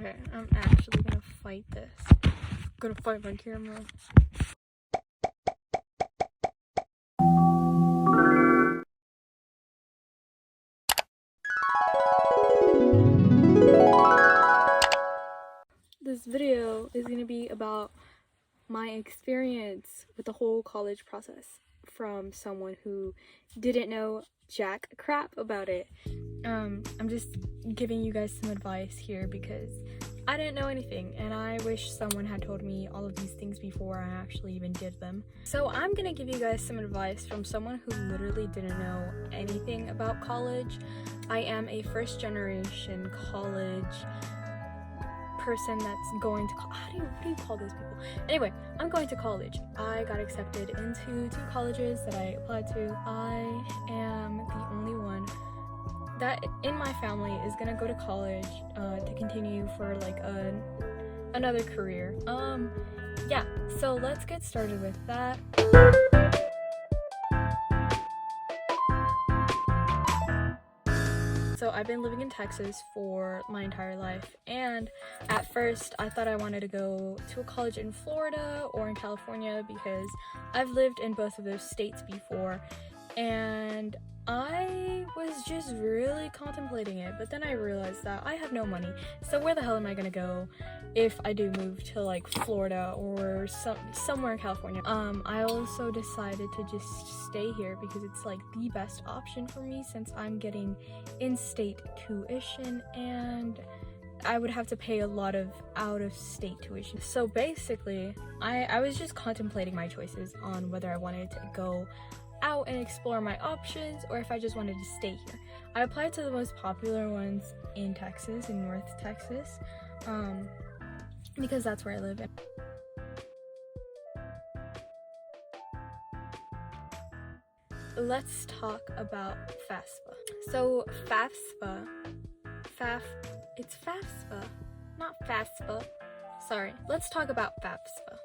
Okay, I'm actually gonna fight this. I'm gonna fight my camera. This video is gonna be about my experience with the whole college process from someone who didn't know jack crap about it. I'm just giving you guys some advice here because I didn't know anything and I wish someone had told me all of these things before I actually even did them. So I'm gonna give you guys some advice from someone who literally didn't know anything about college. I am a first generation college person that's going to what do you call those people? Anyway, I'm going to college. I got accepted into 2 colleges that I applied to. I am the only one that in my family is gonna go to college to continue for like another career. Yeah, so let's get started with that. So I've been living in Texas for my entire life, and at first I thought I wanted to go to a college in Florida or in California because I've lived in both of those states before, and I was just really contemplating it, but then I realized that I have no money, so where the hell am I gonna go if I do move to like Florida or somewhere in California? I also decided to just stay here because it's like the best option for me since I'm getting in-state tuition and I would have to pay a lot of out-of-state tuition. So basically, I was just contemplating my choices on whether I wanted to go out and explore my options or if I just wanted to stay here. I applied to the most popular ones in Texas, in North Texas, because that's where I live. Let's talk about FAFSA. So FAFSA, it's FAFSA, not FAFSA. Sorry, let's talk about FAFSA.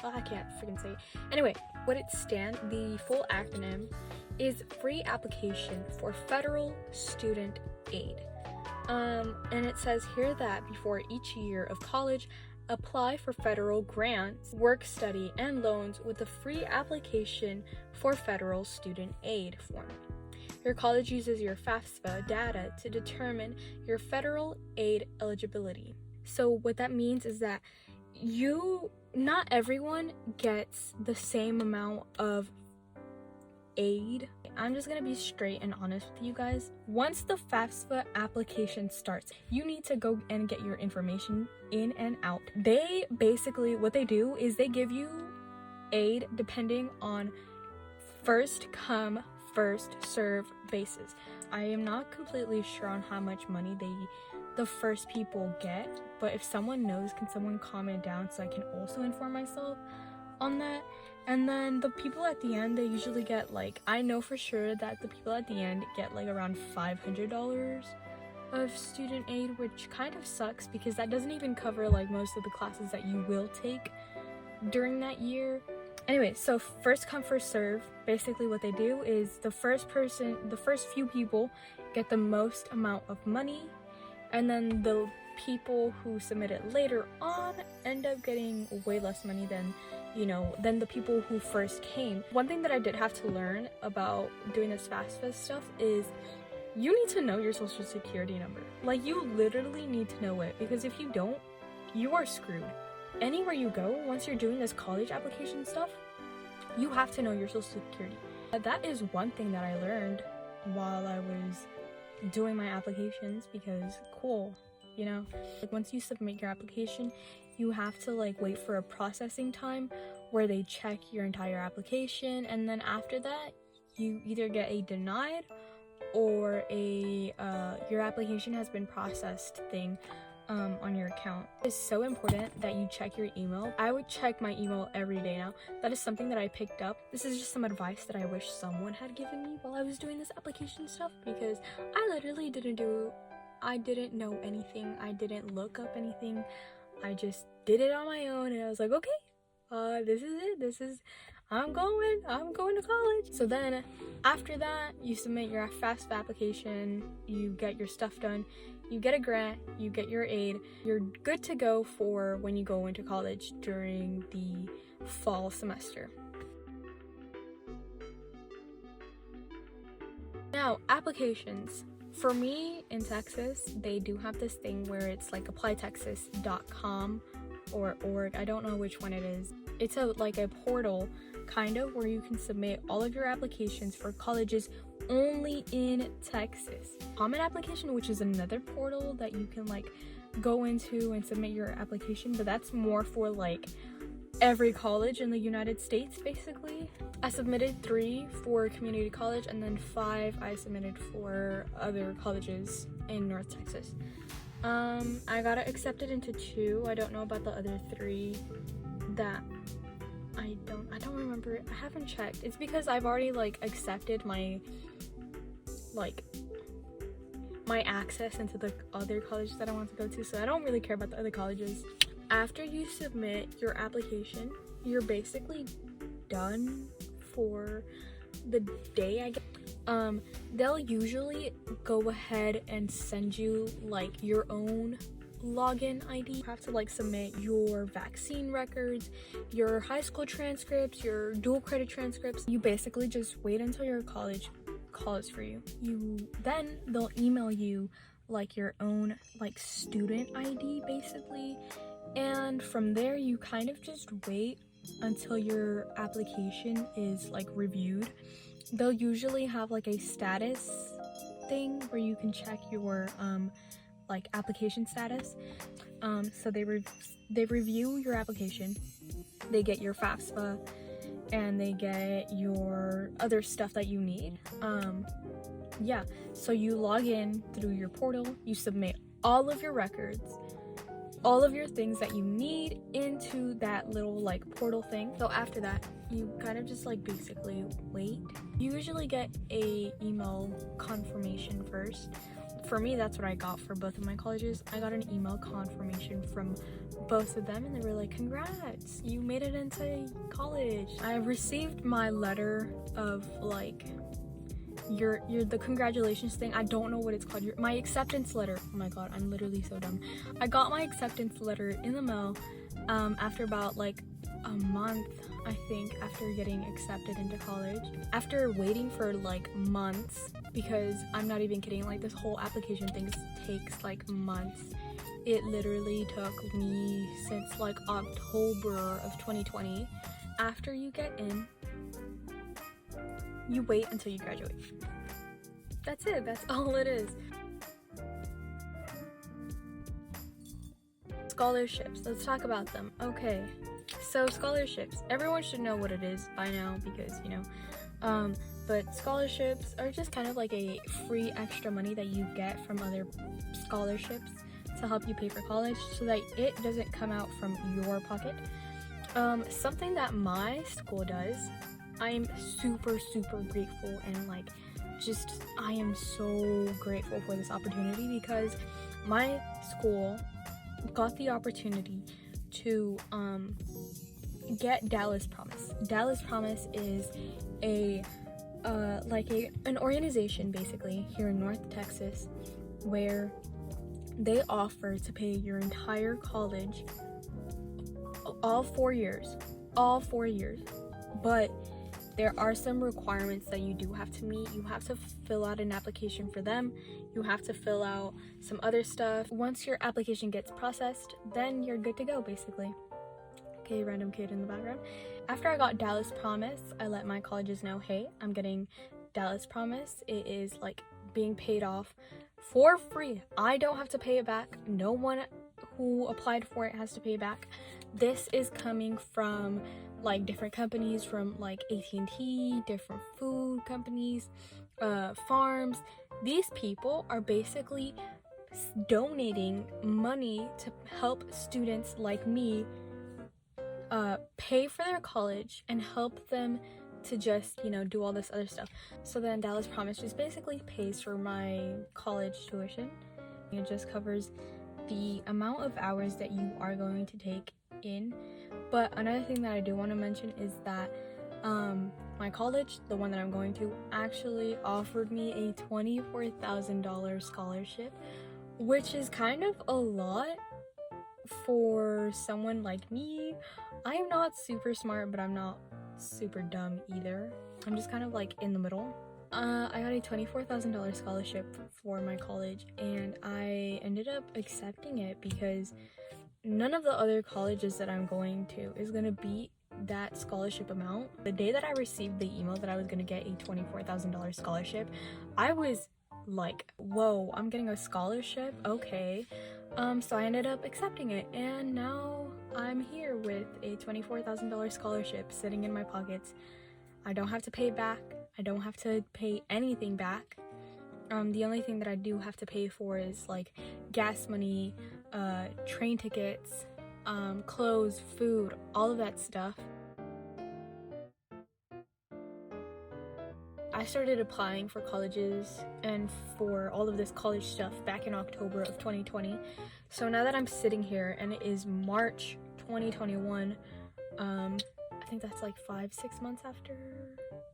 I can't freaking say it. Anyway, what it stands, the full acronym is Free Application for Federal Student Aid. And it says here that before each year of college, apply for federal grants, work study, and loans with a free application for federal student aid form. Your college uses your FAFSA data to determine your federal aid eligibility. So what that means is that not everyone gets the same amount of aid. I'm just gonna be straight and honest with you guys. Once the FAFSA application starts, you need to go and get your information in and out. They basically, what they do is they give you aid depending on first come, first serve basis. I am not completely sure on how much money the first people get, but if someone knows, can someone comment down so I can also inform myself on that? And then the people at the end, they usually get like, I know for sure that the people at the end get like around $500 of student aid, which kind of sucks because that doesn't even cover like most of the classes that you will take during that year. Anyway, so first come, first serve. Basically what they do is the first few people get the most amount of money, and then the people who submit it later on end up getting way less money than the people who first came. One thing that I did have to learn about doing this FAFSA stuff is you need to know your social security number. Like, you literally need to know it, because if you don't, you are screwed. Anywhere you go, once you're doing this college application stuff, you have to know your social security. That is one thing that I learned while I was doing my applications, because cool, like once you submit your application, you have to like wait for a processing time where they check your entire application, and then after that you either get a denied or a your application has been processed thing on your account. It's so important that you check your email. I would check my email every day now. That is something that I picked up. This is just some advice that I wish someone had given me while I was doing this application stuff, because I literally didn't know anything. I didn't look up anything. I just did it on my own, and I was like, okay, this is it. I'm going to college. So then after that, you submit your FAFSA application, you get your stuff done, you get a grant, you get your aid, you're good to go for when you go into college during the fall semester. Now, applications. For me in Texas, they do have this thing where it's like applytexas.com or org. I don't know which one it is. It's like a portal kind of where you can submit all of your applications for colleges only in Texas. Common Application, which is another portal that you can like go into and submit your application, but that's more for like every college in the United States basically. I submitted 3 for community college and then 5 I submitted for other colleges in North Texas. I got it accepted into 2. I don't know about the other 3 that I don't remember. I haven't checked. It's because I've already like accepted my access into the other colleges that I want to go to, so I don't really care about the other colleges. After you submit your application, you're basically done for the day, I guess. They'll usually go ahead and send you like your own login ID. You have to like submit your vaccine records, your high school transcripts, your dual credit transcripts. You basically just wait until your college calls for you. Then they'll email you like your own like student ID basically, and from there you kind of just wait until your application is like reviewed. They'll usually have like a status thing where you can check your like application status. So they review your application, they get your FAFSA, and they get your other stuff that you need. Yeah, so you log in through your portal, you submit all of your records, all of your things that you need into that little like portal thing. So after that, you kind of just like basically wait. You usually get a email confirmation first. For me, that's what I got for both of my colleges. I got an email confirmation from both of them and they were like, congrats, you made it into college. I received my letter of like the congratulations thing. I don't know what it's called. My acceptance letter. Oh my god, I'm literally so dumb. I got my acceptance letter in the mail after about like a month, I think, after getting accepted into college. After waiting for like months, because I'm not even kidding, like this whole application thing takes like months. It literally took me since like October of 2020. After you get in, you wait until you graduate. That's it. That's all it is. Scholarships. Let's talk about them. Okay. So scholarships. Everyone should know what it is by now because, you know. But scholarships are just kind of like a free extra money that you get from other scholarships to help you pay for college so that it doesn't come out from your pocket. Something that my school does, I'm super grateful and like just I am so grateful for this opportunity because my school got the opportunity to get Dallas Promise. Dallas Promise is an organization basically here in North Texas where they offer to pay your entire college all 4 years, but there are some requirements that you do have to meet. You have to fill out an application for them. You have to fill out some other stuff. Once your application gets processed, then you're good to go, basically. Okay, random kid in the background. After I got Dallas Promise, I let my colleges know, hey, I'm getting Dallas Promise. It is like being paid off for free. I don't have to pay it back. No one who applied for it has to pay it back. This is coming from like different companies, from like AT&T, different food companies, farms. These people are basically donating money to help students like me pay for their college and help them to just, you know, do all this other stuff. So then Dallas Promise just basically pays for my college tuition. It just covers the amount of hours that you are going to take in. But another thing that I do want to mention is that My college, the one that I'm going to, actually offered me a $24,000 scholarship, which is kind of a lot for someone like me. I'm not super smart, but I'm not super dumb either. I'm just kind of like in the middle. I got a $24,000 scholarship for my college, and I ended up accepting it because none of the other colleges that I'm going to is gonna beat that scholarship amount. The day that I received the email that I was gonna get a $24,000 scholarship, I was like, whoa, I'm getting a scholarship? Okay. So I ended up accepting it, and now I'm here with a $24,000 scholarship sitting in my pockets. I don't have to pay it back. I don't have to pay anything back. The only thing that I do have to pay for is like gas money, train tickets, clothes, food, all of that stuff. I started applying for colleges and for all of this college stuff back in October of 2020. So now that I'm sitting here and it is March 2021, I think that's like 5-6 months after.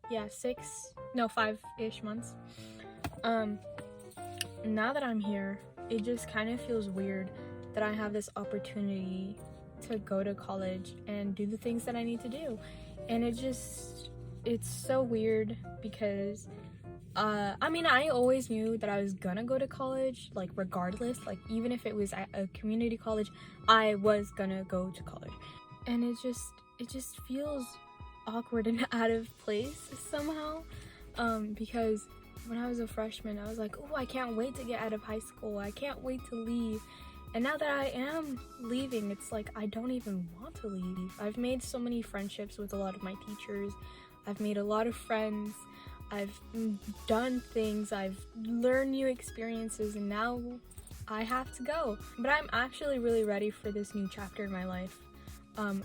Yeah, 5-ish months. Now that I'm here, it just kind of feels weird that I have this opportunity to go to college and do the things that I need to do. And it's so weird because I mean, I always knew that I was gonna go to college, like regardless, like even if it was at a community college, I was gonna go to college. And it just feels awkward and out of place somehow, because when I was a freshman, I was like, oh, I can't wait to get out of high school, I can't wait to leave. And now that I am leaving, it's like I don't even want to leave. I've made so many friendships with a lot of my teachers, I've made a lot of friends, I've done things, I've learned new experiences, and now I have to go. But I'm actually really ready for this new chapter in my life.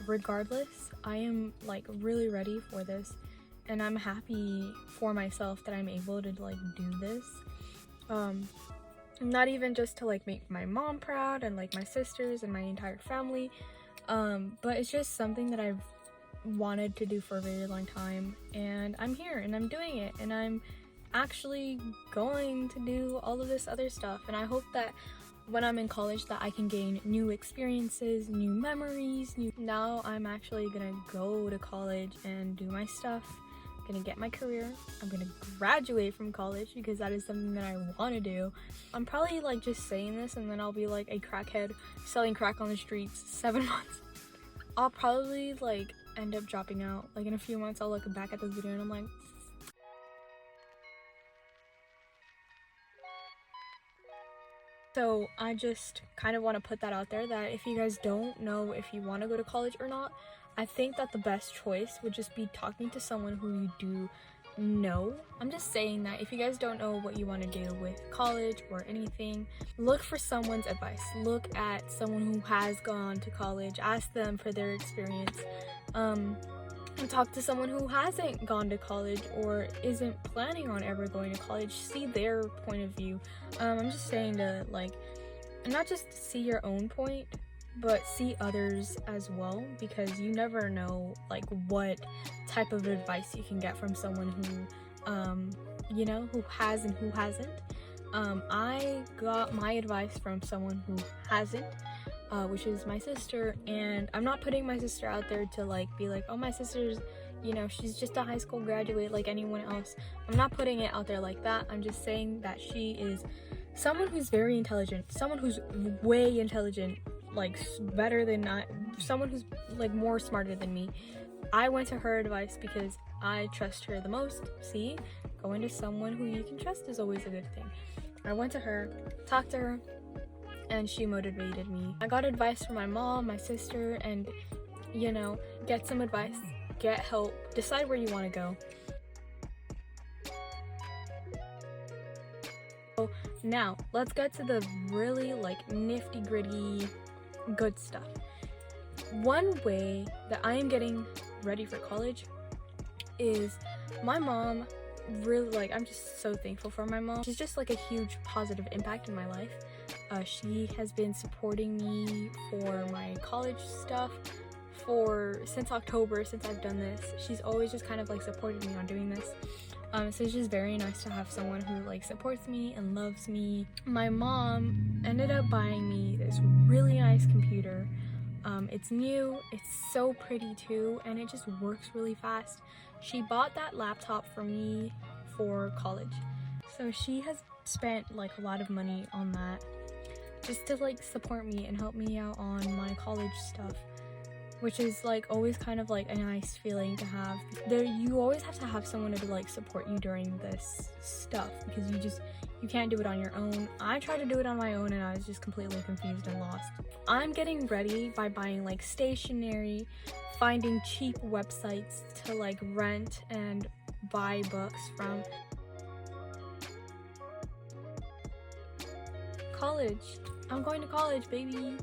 Regardless, I am like really ready for this, and I'm happy for myself that I'm able to like do this. Not even just to like make my mom proud and like my sisters and my entire family, but it's just something that I've wanted to do for a very long time, and I'm here and I'm doing it, and I'm actually going to do all of this other stuff. And I hope that when I'm in college that I can gain new experiences, new memories. Now I'm actually gonna go to college and do my stuff. I'm gonna get my career. I'm gonna graduate from college because that is something that I want to do. I'm probably like just saying this and then I'll be like a crackhead selling crack on the streets 7 months. I'll probably like end up dropping out. Like in a few months I'll look back at this video and I'm like, so I just kind of want to put that out there, that if you guys don't know if you want to go to college or not, I think that the best choice would just be talking to someone who you do know. I'm just saying that if you guys don't know what you want to do with college or anything, look for someone's advice. Look at someone who has gone to college, ask them for their experience, and talk to someone who hasn't gone to college or isn't planning on ever going to college. See their point of view. I'm just saying to like, not just see your own point, but see others as well, because you never know like what type of advice you can get from someone who you know, who has and who hasn't. I got my advice from someone who hasn't, which is my sister, and I'm not putting my sister out there to like be like, oh, my sister's, you know, she's just a high school graduate like anyone else. I'm not putting it out there like that. I'm just saying that she is someone who's very intelligent, someone who's way intelligent, like better than someone who's like more smarter than me. I went to her advice because I trust her the most. See, going to someone who you can trust is always a good thing. I went to her, talked to her, and she motivated me. I got advice from my mom, my sister, and you know, get some advice, get help, decide where you want to go. So now let's get to the really like nifty gritty good stuff. One way that I am getting ready for college is my mom. Really, like, I'm just so thankful for my mom. She's just like a huge positive impact in my life. She has been supporting me for my college stuff since October, since I've done this. She's always just kind of like supported me on doing this. So it's just very nice to have someone who like supports me and loves me. My mom ended up buying me this really nice computer. It's new, it's so pretty too, and it just works really fast. She bought that laptop for me for college. So she has spent like a lot of money on that just to like support me and help me out on my college stuff, which is like always kind of like a nice feeling to have. You always have to have someone to like support you during this stuff, because you can't do it on your own. I tried to do it on my own and I was just completely confused and lost. I'm getting ready by buying like stationery, finding cheap websites to like rent and buy books from. College. I'm going to college, baby.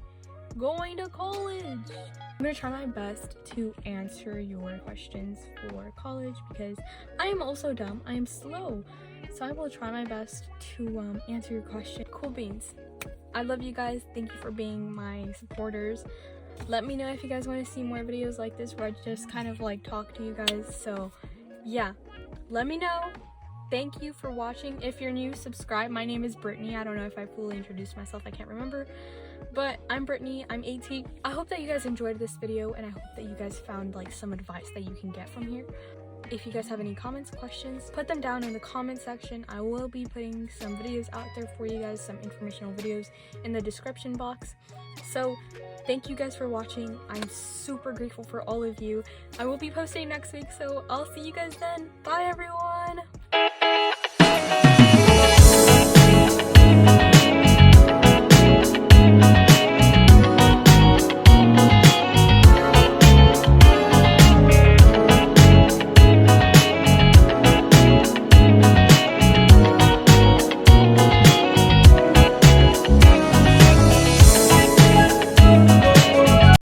Going to college. I'm gonna try my best to answer your questions for college, because I am also dumb. I am slow. So I will try my best to answer your question. Cool beans. I love you guys. Thank you for being my supporters. Let me know if you guys want to see more videos like this where I just kind of like talk to you guys. So yeah, let me know. Thank you for watching. If you're new, subscribe. My name is Brittany. I don't know if I fully introduced myself. I can't remember. But I'm Brittany. I'm 18. I hope that you guys enjoyed this video, and I hope that you guys found like some advice that you can get from here. If you guys have any comments, questions, put them down in the comment section. I will be putting some videos out there for you guys, some informational videos in the description box. So thank you guys for watching. I'm super grateful for all of you. I will be posting next week, so I'll see you guys then. Bye everyone.